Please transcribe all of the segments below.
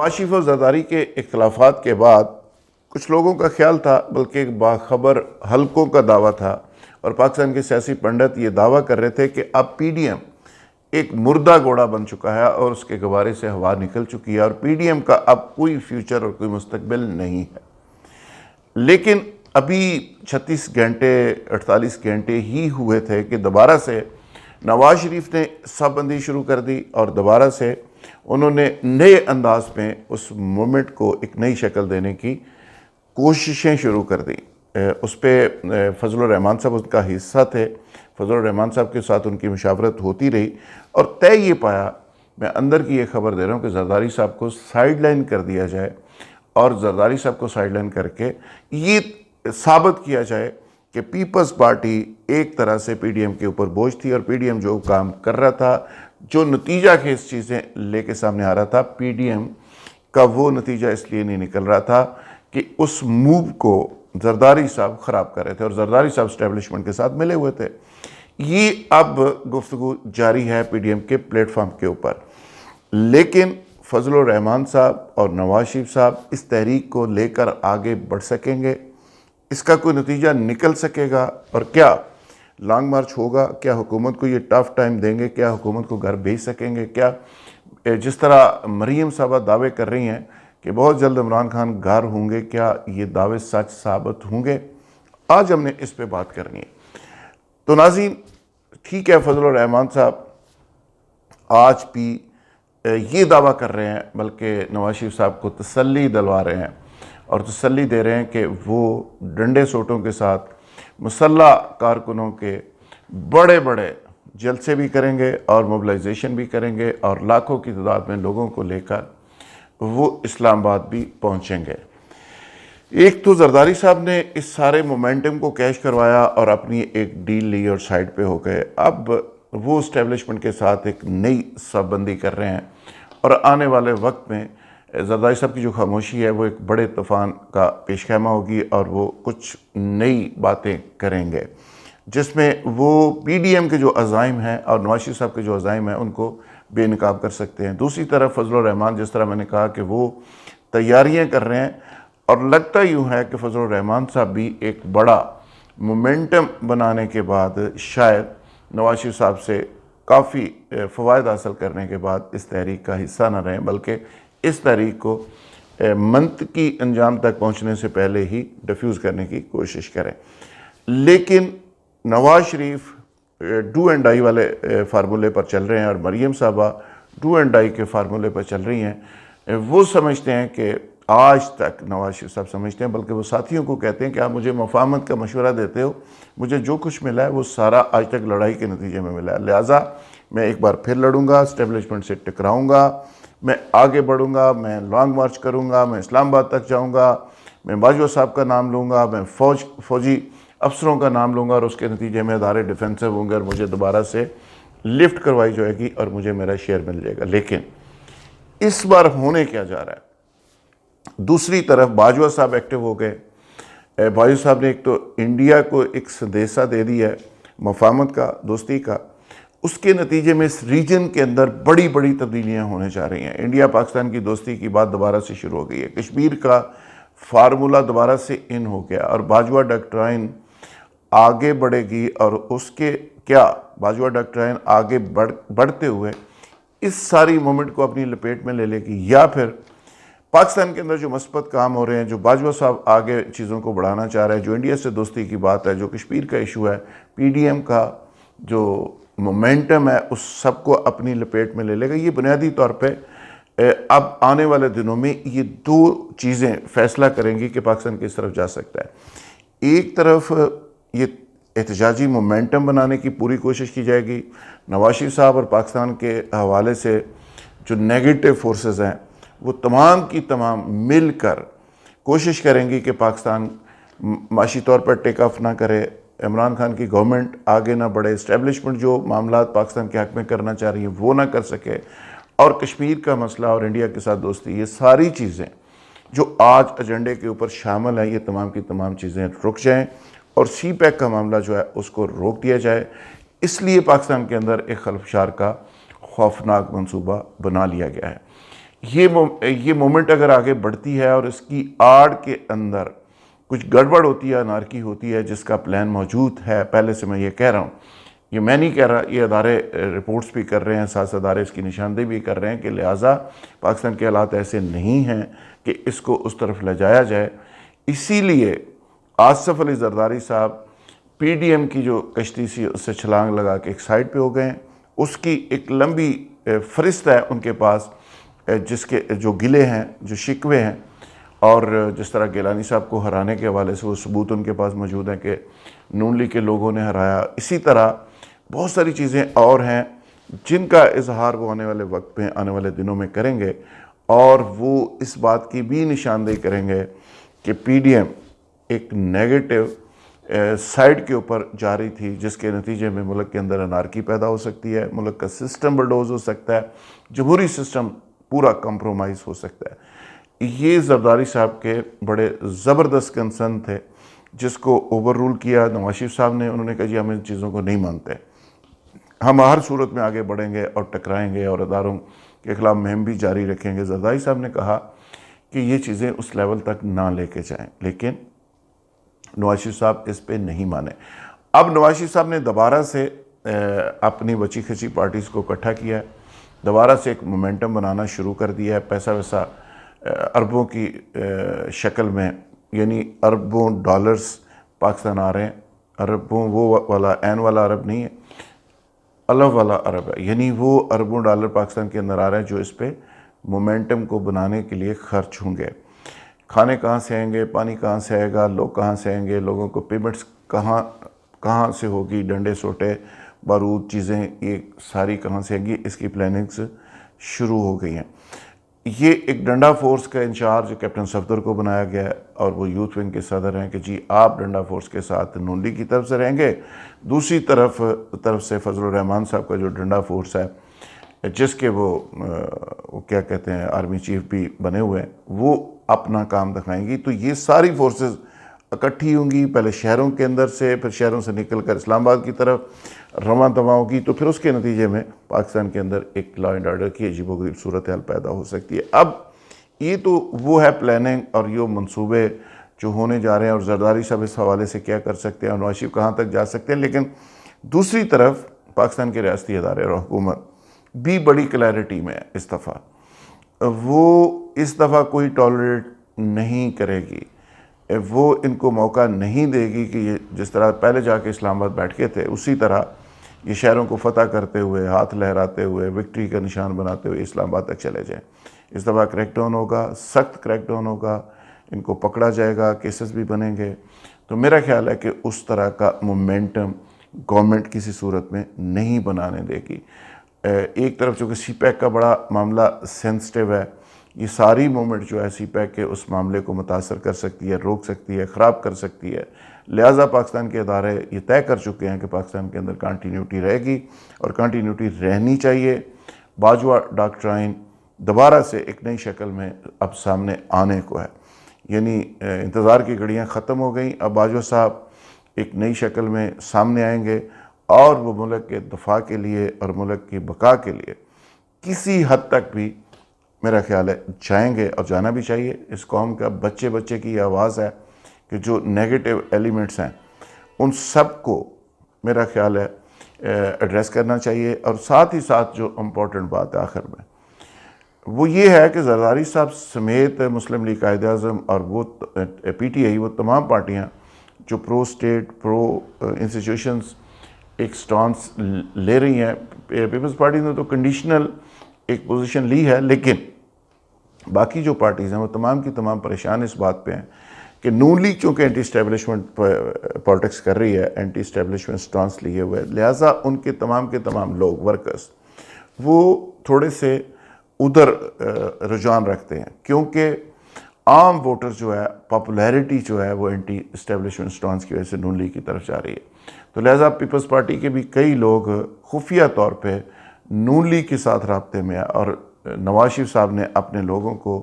نواز شریف اور زرداری کے اختلافات کے بعد کچھ لوگوں کا خیال تھا، بلکہ ایک باخبر حلقوں کا دعویٰ تھا اور پاکستان کے سیاسی پنڈت یہ دعویٰ کر رہے تھے کہ اب پی ڈی ایم ایک مردہ گھوڑا بن چکا ہے اور اس کے گوارے سے ہوا نکل چکی ہے اور پی ڈی ایم کا اب کوئی فیوچر اور کوئی مستقبل نہیں ہے۔ لیکن ابھی 36 گھنٹے 48 گھنٹے ہی ہوئے تھے کہ دوبارہ سے نواز شریف نے صف بندی شروع کر دی اور دوبارہ سے انہوں نے نئے انداز میں اس مومنٹ کو ایک نئی شکل دینے کی کوششیں شروع کر دی۔ اس پہ فضل الرحمان صاحب ان کا حصہ تھے، فضل الرحمان صاحب کے ساتھ ان کی مشاورت ہوتی رہی اور طے یہ پایا، میں اندر کی یہ خبر دے رہا ہوں کہ زرداری صاحب کو سائیڈ لائن کر دیا جائے اور زرداری صاحب کو سائیڈ لائن کر کے یہ ثابت کیا جائے کہ پیپلز پارٹی ایک طرح سے پی ڈی ایم کے اوپر بوجھ تھی اور پی ڈی ایم جو کام کر رہا تھا، جو نتیجہ خیز چیزیں لے کے سامنے آ رہا تھا، پی ڈی ایم کا وہ نتیجہ اس لیے نہیں نکل رہا تھا کہ اس موو کو زرداری صاحب خراب کر رہے تھے اور زرداری صاحب اسٹیبلشمنٹ کے ساتھ ملے ہوئے تھے۔ یہ اب گفتگو جاری ہے پی ڈی ایم کے پلیٹ فارم کے اوپر، لیکن فضل الرحمان صاحب اور نواز شریف صاحب اس تحریک کو لے کر آگے بڑھ سکیں گے؟ اس کا کوئی نتیجہ نکل سکے گا؟ اور کیا لانگ مارچ ہوگا؟ کیا حکومت کو یہ ٹف ٹائم دیں گے؟ کیا حکومت کو گھر بھیج سکیں گے؟ کیا جس طرح مریم صاحبہ دعوے کر رہی ہیں کہ بہت جلد عمران خان گھر ہوں گے، کیا یہ دعوے سچ ثابت ہوں گے؟ آج ہم نے اس پہ بات کرنی ہے۔ تو ناظرین، ٹھیک ہے، فضل الرحمان صاحب آج بھی یہ دعویٰ کر رہے ہیں، بلکہ نواز شریف صاحب کو تسلی دلوا رہے ہیں اور تسلی دے رہے ہیں کہ وہ ڈنڈے سوٹوں کے ساتھ مسلح کارکنوں کے بڑے بڑے جلسے بھی کریں گے اور موبلائزیشن بھی کریں گے اور لاکھوں کی تعداد میں لوگوں کو لے کر وہ اسلام آباد بھی پہنچیں گے۔ ایک تو زرداری صاحب نے اس سارے مومنٹم کو کیش کروایا اور اپنی ایک ڈیل لی اور سائیڈ پہ ہو گئے۔ اب وہ اسٹیبلشمنٹ کے ساتھ ایک نئی صف بندی کر رہے ہیں اور آنے والے وقت میں زرداری صاحب کی جو خاموشی ہے وہ ایک بڑے طوفان کا پیش خیمہ ہوگی اور وہ کچھ نئی باتیں کریں گے جس میں وہ پی ڈی ایم کے جو عزائم ہیں اور نواز شریف صاحب کے جو عزائم ہیں ان کو بے نقاب کر سکتے ہیں۔ دوسری طرف فضل الرحمان، جس طرح میں نے کہا کہ وہ تیاریاں کر رہے ہیں اور لگتا یوں ہے کہ فضل الرحمان صاحب بھی ایک بڑا مومنٹم بنانے کے بعد شاید نواز شریف صاحب سے کافی فوائد حاصل کرنے کے بعد اس تحریک کا حصہ نہ رہیں، بلکہ اس تحریک کو منطقی انجام تک پہنچنے سے پہلے ہی ڈیفیوز کرنے کی کوشش کریں۔ لیکن Nawaz Sharif do and die والے فارمولے پر چل رہے ہیں اور مریم صاحبہ ڈو اینڈ ڈائی کے فارمولے پر چل رہی ہیں۔ وہ سمجھتے ہیں کہ آج تک نواز شریف صاحب سمجھتے ہیں، بلکہ وہ ساتھیوں کو کہتے ہیں کہ آپ مجھے مفاہمت کا مشورہ دیتے ہو، مجھے جو کچھ ملا ہے وہ سارا آج تک لڑائی کے نتیجے میں ملا ہے، لہٰذا میں ایک بار پھر لڑوں گا، اسٹیبلشمنٹ سے ٹکراؤں گا، میں آگے بڑھوں گا، میں لانگ مارچ کروں گا، میں اسلام آباد تک جاؤں گا، میں باجوہ صاحب کا نام لوں گا، میں فوجی افسروں کا نام لوں گا اور اس کے نتیجے میں ادارے ڈیفینسو ہوں گے اور مجھے دوبارہ سے لفٹ کروائی جائے گی اور مجھے میرا شیئر مل جائے گا۔ لیکن اس بار ہونے کیا جا رہا ہے؟ دوسری طرف باجوہ صاحب ایکٹیو ہو گئے۔ باجوہ صاحب نے ایک تو انڈیا کو ایک سندیسہ دے دیا ہے مفاہمت کا، دوستی کا، اس کے نتیجے میں اس ریجن کے اندر بڑی بڑی تبدیلیاں ہونے جا رہی ہیں۔ انڈیا پاکستان کی دوستی کی بات دوبارہ سے شروع ہو گئی ہے، کشمیر کا فارمولہ دوبارہ سے ان ہو گیا اور باجوہ ڈاکٹرائن آگے بڑھے گی اور اس کے کیا باجوہ ڈاکٹرائن آگے بڑھتے ہوئے اس ساری مومنٹ کو اپنی لپیٹ میں لے لے گی، یا پھر پاکستان کے اندر جو مثبت کام ہو رہے ہیں، جو باجوہ صاحب آگے چیزوں کو بڑھانا چاہ رہے ہیں، جو انڈیا سے دوستی کی بات ہے، جو کشمیر کا ایشو ہے، پی ڈی ایم کا جو مومنٹم ہے اس سب کو اپنی لپیٹ میں لے لے گا۔ یہ بنیادی طور پہ اب آنے والے دنوں میں یہ دو چیزیں فیصلہ کریں گی کہ پاکستان کس طرف جا سکتا ہے۔ ایک طرف یہ احتجاجی مومنٹم بنانے کی پوری کوشش کی جائے گی، نواز شریف صاحب اور پاکستان کے حوالے سے جو نیگیٹو فورسز ہیں وہ تمام کی تمام مل کر کوشش کریں گی کہ پاکستان معاشی طور پر ٹیک آف نہ کرے، عمران خان کی گورنمنٹ آگے نہ بڑھے، اسٹیبلشمنٹ جو معاملات پاکستان کے حق میں کرنا چاہ رہی ہیں وہ نہ کر سکے، اور کشمیر کا مسئلہ اور انڈیا کے ساتھ دوستی، یہ ساری چیزیں جو آج ایجنڈے کے اوپر شامل ہیں، یہ تمام کی تمام چیزیں رک جائیں اور سی پیک کا معاملہ جو ہے اس کو روک دیا جائے۔ اس لیے پاکستان کے اندر ایک خلفشار کا خوفناک منصوبہ بنا لیا گیا ہے۔ یہ مومنٹ اگر آگے بڑھتی ہے اور اس کی آڑ کے اندر کچھ گڑبڑ ہوتی ہے، انارکی ہوتی ہے، جس کا پلان موجود ہے، پہلے سے میں یہ کہہ رہا ہوں، یہ میں نہیں کہہ رہا، یہ ادارے رپورٹس بھی کر رہے ہیں، ساتھ ادارے اس کی نشاندہی بھی کر رہے ہیں کہ لہٰذا پاکستان کے حالات ایسے نہیں ہیں کہ اس کو اس طرف لے جایا جائے۔ اسی لیے آصف علی زرداری صاحب پی ڈی ایم کی جو کشتی سی اس سے چھلانگ لگا کے ایک سائڈ پہ ہو گئے ہیں۔ اس کی ایک لمبی فہرست ہے ان کے پاس، جس کے جو گلے ہیں، جو شکوے ہیں، اور جس طرح گیلانی صاحب کو ہرانے کے حوالے سے وہ ثبوت ان کے پاس موجود ہیں کہ نون لیگ کے لوگوں نے ہرایا، اسی طرح بہت ساری چیزیں اور ہیں جن کا اظہار وہ آنے والے وقت میں، آنے والے دنوں میں کریں گے، اور وہ اس بات کی بھی نشاندہی کریں گے کہ پی ڈی ایم ایک نیگیٹو سائڈ کے اوپر جا رہی تھی، جس کے نتیجے میں ملک کے اندر انارکی پیدا ہو سکتی ہے، ملک کا سسٹم بلڈوز ہو سکتا ہے، جمہوری سسٹم پورا کمپرومائز ہو سکتا ہے۔ یہ زرداری صاحب کے بڑے زبردست کنسرن تھے، جس کو اوور رول کیا نواز شریف صاحب نے۔ انہوں نے کہا جی ہم ان چیزوں کو نہیں مانتے، ہم ہر صورت میں آگے بڑھیں گے اور ٹکرائیں گے اور اداروں کے خلاف مہم بھی جاری رکھیں گے۔ زرداری صاحب نے کہا کہ یہ چیزیں اس لیول تک نہ لے کے جائیں، لیکن نواز شریف صاحب اس پہ نہیں مانے۔ اب نواز شریف صاحب نے دوبارہ سے اپنی بچی کھچی پارٹیز کو اکٹھا کیا ہے، دوبارہ سے ایک مومنٹم بنانا شروع کر دیا ہے، پیسہ ویسا اربوں کی شکل میں، یعنی اربوں ڈالرز پاکستان آ رہے ہیں۔ اربوں وہ والا عین والا عرب نہیں ہے، الف والا عرب ہے، یعنی وہ اربوں ڈالر پاکستان کے اندر آ رہے ہیں جو اس پہ مومنٹم کو بنانے کے لیے خرچ ہوں گے۔ کھانے کہاں سے آئیں گے، پانی کہاں سے آئے گا، لوگ کہاں سے آئیں گے، لوگوں کو پیمنٹس کہاں سے ہوگی، ڈنڈے سوٹے بارود چیزیں یہ ساری کہاں سے آئیں گی، اس کی پلاننگز شروع ہو گئی ہیں۔ یہ ایک ڈنڈا فورس کا انچارج کیپٹن صفدر کو بنایا گیا ہے، اور وہ یوتھ ونگ کے صدر ہیں کہ جی آپ ڈنڈا فورس کے ساتھ نون لیگ کی طرف سے رہیں گے، دوسری طرف سے فضل الرحمان صاحب کا جو ڈنڈا فورس ہے، جس کے وہ کیا کہتے ہیں آرمی چیف بھی بنے ہوئے ہیں، وہ اپنا کام دکھائیں گی۔ تو یہ ساری فورسز اکٹھی ہوں گی، پہلے شہروں کے اندر سے، پھر شہروں سے نکل کر اسلام آباد کی طرف رواں دواں ہوگی، تو پھر اس کے نتیجے میں پاکستان کے اندر ایک لا اینڈ آرڈر کی عجیب و غریب صورتحال پیدا ہو سکتی ہے۔ اب یہ تو وہ ہے پلاننگ اور یہ منصوبے جو ہونے جا رہے ہیں، اور زرداری صاحب اس حوالے سے کیا کر سکتے ہیں اور نواز شریف کہاں تک جا سکتے ہیں۔ لیکن دوسری طرف پاکستان کے ریاستی ادارے اور حکومت بھی بڑی کلیئرٹی میں ہے اس دفعہ، وہ اس دفعہ کوئی ٹالریٹ نہیں کرے گی، وہ ان کو موقع نہیں دے گی کہ یہ جس طرح پہلے جا کے اسلام آباد بیٹھ کے تھے، اسی طرح یہ شہروں کو فتح کرتے ہوئے، ہاتھ لہراتے ہوئے، وکٹری کا نشان بناتے ہوئے اسلام آباد تک چلے جائیں۔ اس دفعہ کریک ڈاؤن ہوگا، سخت کریک ڈاؤن ہوگا، ان کو پکڑا جائے گا، کیسز بھی بنیں گے۔ تو میرا خیال ہے کہ اس طرح کا مومنٹم گورنمنٹ کسی صورت میں نہیں بنانے دے گی۔ ایک طرف چونکہ سی پیک کا بڑا معاملہ سینسٹیو ہے، یہ ساری مومنٹ جو ہے سی پیک کے اس معاملے کو متاثر کر سکتی ہے، روک سکتی ہے، خراب کر سکتی ہے، لہٰذا پاکستان کے ادارے یہ طے کر چکے ہیں کہ پاکستان کے اندر کنٹینیوٹی رہے گی اور کنٹینیوٹی رہنی چاہیے۔ باجوہ ڈاکٹرائن دوبارہ سے ایک نئی شکل میں اب سامنے آنے کو ہے، یعنی انتظار کی گھڑیاں ختم ہو گئیں، اب باجوہ صاحب ایک نئی شکل میں سامنے آئیں گے، اور وہ ملک کے دفاع کے لیے اور ملک کی بقا کے لیے کسی حد تک بھی میرا خیال ہے جائیں گے، اور جانا بھی چاہیے۔ اس قوم کا بچے بچے کی یہ آواز ہے کہ جو نیگیٹو ایلیمنٹس ہیں ان سب کو میرا خیال ہے ایڈریس کرنا چاہیے۔ اور ساتھ ہی ساتھ جو امپورٹنٹ بات ہے آخر میں وہ یہ ہے کہ زرداری صاحب سمیت مسلم لیگ قائد اعظم اور وہ پی ٹی آئی، وہ تمام پارٹیاں جو پرو اسٹیٹ، پرو انسٹیٹیوشنز ایک سٹانس لے رہی ہیں۔ پیپلز پارٹی نے تو کنڈیشنل ایک پوزیشن لی ہے، لیکن باقی جو پارٹیز ہیں وہ تمام کی تمام پریشان اس بات پہ ہیں کہ نون لیگ چونکہ اینٹی اسٹیبلشمنٹ پالیٹکس کر رہی ہے، اینٹی اسٹیبلشمنٹ سٹانس لیے ہوئے، لہٰذا ان کے تمام لوگ ورکرز وہ تھوڑے سے ادھر رجحان رکھتے ہیں، کیونکہ عام ووٹر جو ہے، پاپولیرٹی جو ہے وہ اینٹی اسٹیبلشمنٹ سٹانس کی وجہ سے نون لیگ کی طرف جا رہی ہے۔ تو لہٰذا پیپلز پارٹی کے بھی کئی لوگ خفیہ طور پہ نون لیگ کے ساتھ رابطے میں ہیں، اور نواز شریف صاحب نے اپنے لوگوں کو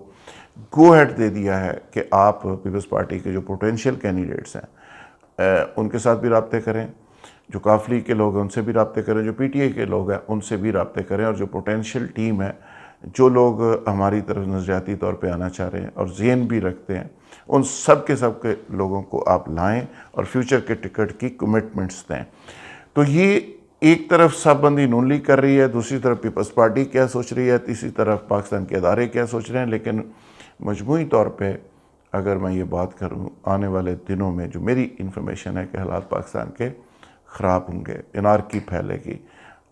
گو ہیڈ دے دیا ہے کہ آپ پیپلز پارٹی کے جو پوٹینشیل کینڈیڈیٹس ہیں ان کے ساتھ بھی رابطے کریں، جو کاف لیگ کے لوگ ہیں ان سے بھی رابطے کریں، جو پی ٹی آئی کے لوگ ہیں ان سے بھی رابطے کریں، اور جو پوٹینشیل ٹیم ہے جو لوگ ہماری طرف نظریاتی طور پہ آنا چاہ رہے ہیں اور ذہن بھی رکھتے ہیں، ان سب کے لوگوں کو آپ لائیں اور فیوچر کے ٹکٹ کی کمٹمنٹس دیں۔ تو یہ ایک طرف صف بندی نون لیگ کر رہی ہے، دوسری طرف پیپلز پارٹی کیا سوچ رہی ہے، تیسری طرف پاکستان کے ادارے کیا سوچ رہے ہیں، لیکن مجموعی طور پہ اگر میں یہ بات کروں، آنے والے دنوں میں جو میری انفارمیشن ہے کہ حالات پاکستان کے خراب ہوں گے، انارکی پھیلے گی،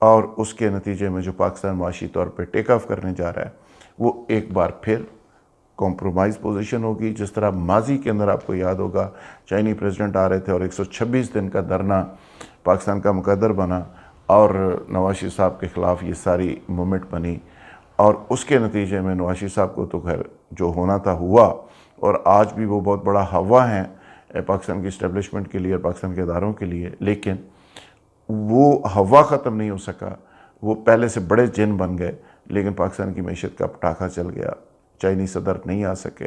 اور اس کے نتیجے میں جو پاکستان معاشی طور پہ ٹیک آف کرنے جا رہا ہے وہ ایک بار پھر کمپرومائز پوزیشن ہوگی۔ جس طرح ماضی کے اندر آپ کو یاد ہوگا چائنی پریزیڈنٹ آ رہے تھے اور 126 دن کا دھرنا پاکستان کا مقدر بنا اور نواز شریف صاحب کے خلاف یہ ساری موومنٹ بنی، اور اس کے نتیجے میں نواز شریف صاحب کو تو خیر جو ہونا تھا ہوا، اور آج بھی وہ بہت بڑا ہوا ہیں پاکستان کی اسٹیبلشمنٹ کے لیے اور پاکستان کے اداروں کے لیے، لیکن وہ ہوا ختم نہیں ہو سکا، وہ پہلے سے بڑے جن بن گئے، لیکن پاکستان کی معیشت کا پٹاخہ چل گیا، چائنی صدر نہیں آ سکے،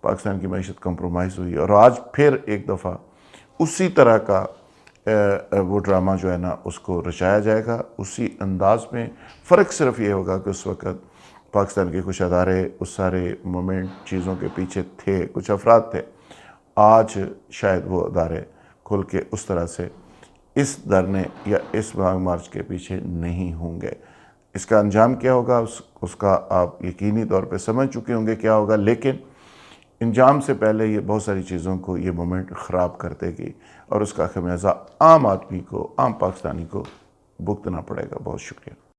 پاکستان کی معیشت کمپرومائز ہوئی، اور آج پھر ایک دفعہ اسی طرح کا وہ ڈرامہ جو ہے نا اس کو رچایا جائے گا اسی انداز میں۔ فرق صرف یہ ہوگا کہ اس وقت پاکستان کے کچھ ادارے اس سارے مومنٹ چیزوں کے پیچھے تھے، کچھ افراد تھے، آج شاید وہ ادارے کھل کے اس طرح سے اس دھرنے یا اس لانگ مارچ کے پیچھے نہیں ہوں گے۔ اس کا انجام کیا ہوگا اس کا آپ یقینی طور پہ سمجھ چکے ہوں گے کیا ہوگا، لیکن انجام سے پہلے یہ بہت ساری چیزوں کو یہ مومنٹ خراب کر دے گی، اور اس کا خمیازہ عام آدمی کو، عام پاکستانی کو بھگتنا پڑے گا۔ بہت شکریہ۔